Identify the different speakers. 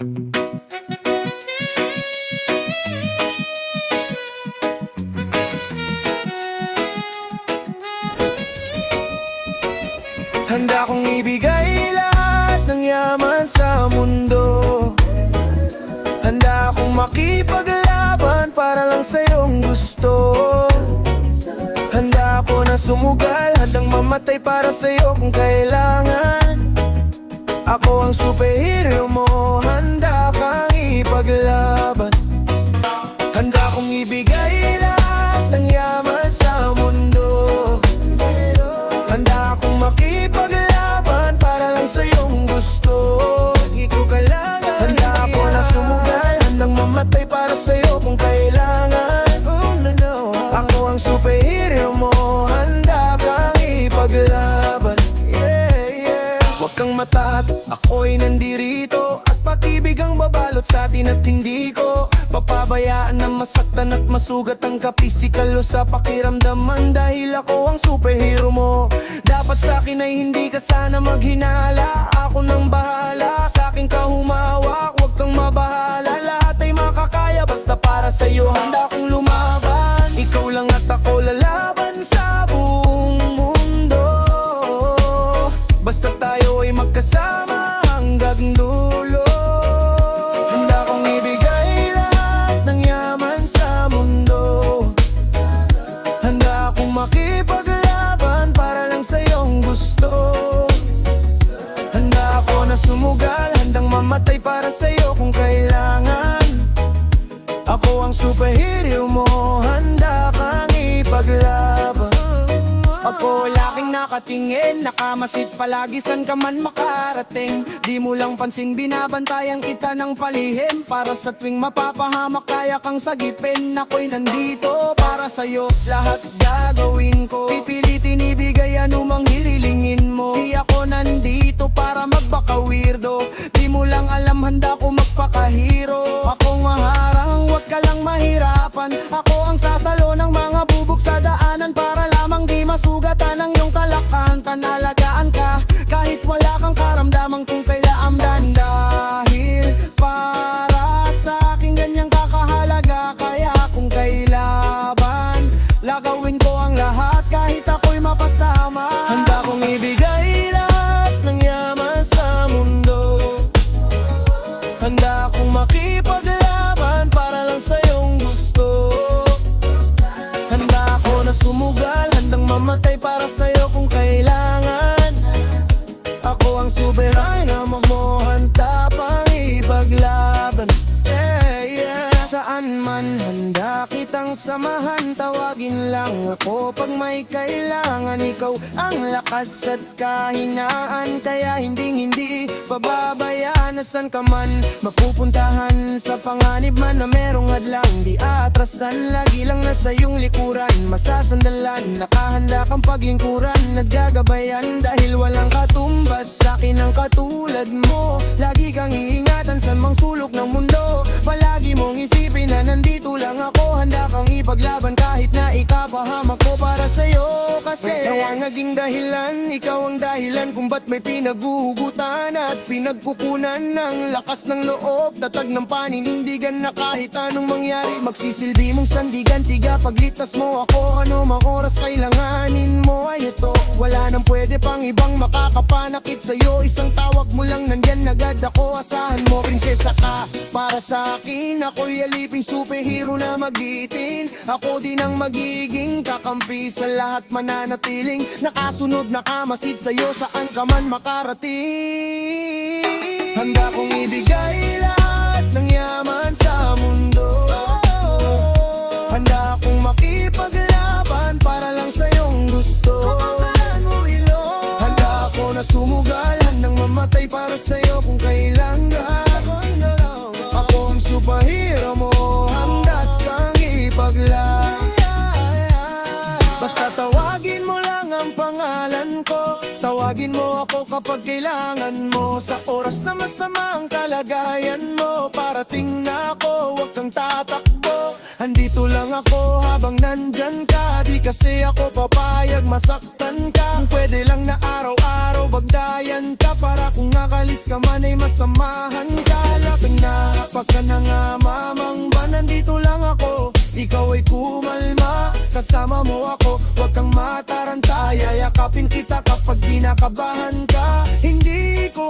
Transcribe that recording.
Speaker 1: Handa kong ibigay lahat ng yaman sa mundo. Handa akong makipaglaban para lang sa iyong gusto. Handa ako na sumugal, handang mamatay para sa iyo kung kailangan. Ako ang superhero mo, handa kang ipaglaban. Handa kong ibigay lahat ng yaman sa mundo. Handa akong makipaglaban para lang sa iyong gusto. Di ko kailangan. Handa ako na sumugal, handang mamatay para sa iyo kung kailangan. Ako ang superhero mo, handa kang ipaglaban. Huwag kang mataat, ako'y nandirito. At pag-ibig ang babalot sa atin at hindi ko papabayaan na masaktan at masugat ang kapisikal o sa pakiramdaman. Dahil ako ang superhero mo, dapat sa akin ay hindi ka sana maghinala. Ako nang bahala, sa akin ka humawak, huwag kang mabahala. Lahat ay makakaya basta para sa'yo handa akong lumaban. Ikaw lang at ako lalaban sa buong mundo. Basta tayo ay magkasama hanggang dulo. Handa kong ibigay lahat ng yaman sa mundo. Handa akong makipaglaban para lang sa iyong gusto. Handa ako na sumugal, handang mamatay para sa iyo kung kailangan. Ako ang superhero mo, handa kang ipaglaban. Ako laking nakatingin, nakamasid palagi san ka man makarating. Di mo lang pansin, binabantayan kita ng palihim. Para sa tuwing mapapahamak, kaya kang sagipin. Ako'y nandito para sa'yo, lahat gagawin ko. Pipilitin ibigay anumang hililingin mo. Di ako nandito para magbaka weirdo. Di mo lang alam, handa ko magpakahiro. Akong maharang, huwag ka lang mahirapan. Ako ang sasalo ng mga bubog sa daanan para lamang di masugatan ang iyong kalakahan. Tanalagaan ka kahit wala kang karamdaman kung kailangan. Dahil para sa akin ganyang kakahalaga, kaya kung kailaban lagawin ko ang lahat kahit ako'y mapasama. Handa kong ibigay lahat ng yaman sa mundo. Handa akong makipaglaban para lang sa iyong gusto. Handa ako na sumugal, handang mamatay para sa iyo kung kailangan. Ako ang superhero mo, handa pang ipaglaban. Saan man handa kitang samahan, tawagin lang ako pag may kailangan. Ikaw ang lakas at kahinaan, kaya hindi pababayaan. Nasan ka man mapupuntahan, sa panganib man na merong hadlang, di atrasan. Lagi lang nasa iyong likuran, masasandalan. Nakahanda kang paglingkuran at gagabayan. Dahil walang katumbas sa akin ang katulad mo. Lagi kang iingatan sa mang sulok ng mundo. Palagi mong isipin na nandito lang ako, handa kang ipaglaban kahit na ikapahamak ko para sa'yo. Kasi ikaw ang naging dahilan, ikaw ang dahilan kung ba't may pinaguhugutan at pinagkukunan ng lakas ng loob. Tatag ng paninindigan na kahit anong mangyari, magsisilbi mong sandigan. Tiga paglitas mo ako, ano mang oras kailanganin mo ay ito. Wala nang pwede pang ibang makakapanakit sa'yo. Isang tawag mo lang, nandyan agad ako. Asahan mo, prinsesa ka para sa akin. Ako'y aliping superhero na magiitin. Ako din ang magiging kakampi sa lahat, mananatiling nakasunod, nakamasid sa'yo saan ka man makarating. Handa kong ibigay lahat ng yaman sa mundo. Handa akong makipaglaban para lang sa iyong gusto. Handa ako na sumugal, handang mamatay para sa iyo kung kailangan. Ako ang superhero mo, handa kang ipaglaban. Basta tawagin mo lang ang pangalan ko, tawagin mo ako kapag kailangan mo. Sa oras na masama ang kalagayan mo, parating na ako, huwag kang tatakbo. Andito lang ako habang nandyan ka. Di kasi ako papayag masaktan ka. Kung pwede lang na araw-araw bagdayan ka, para kung nakalis ka man ay masamahan ka. tuwing nahapak ka na nga mamangba, nandito lang ako, ikaw ay kumalma. Kasama mo ako, huwag kang mataranta, yayakapin kita kapag kinakabahan ka. Hindi ko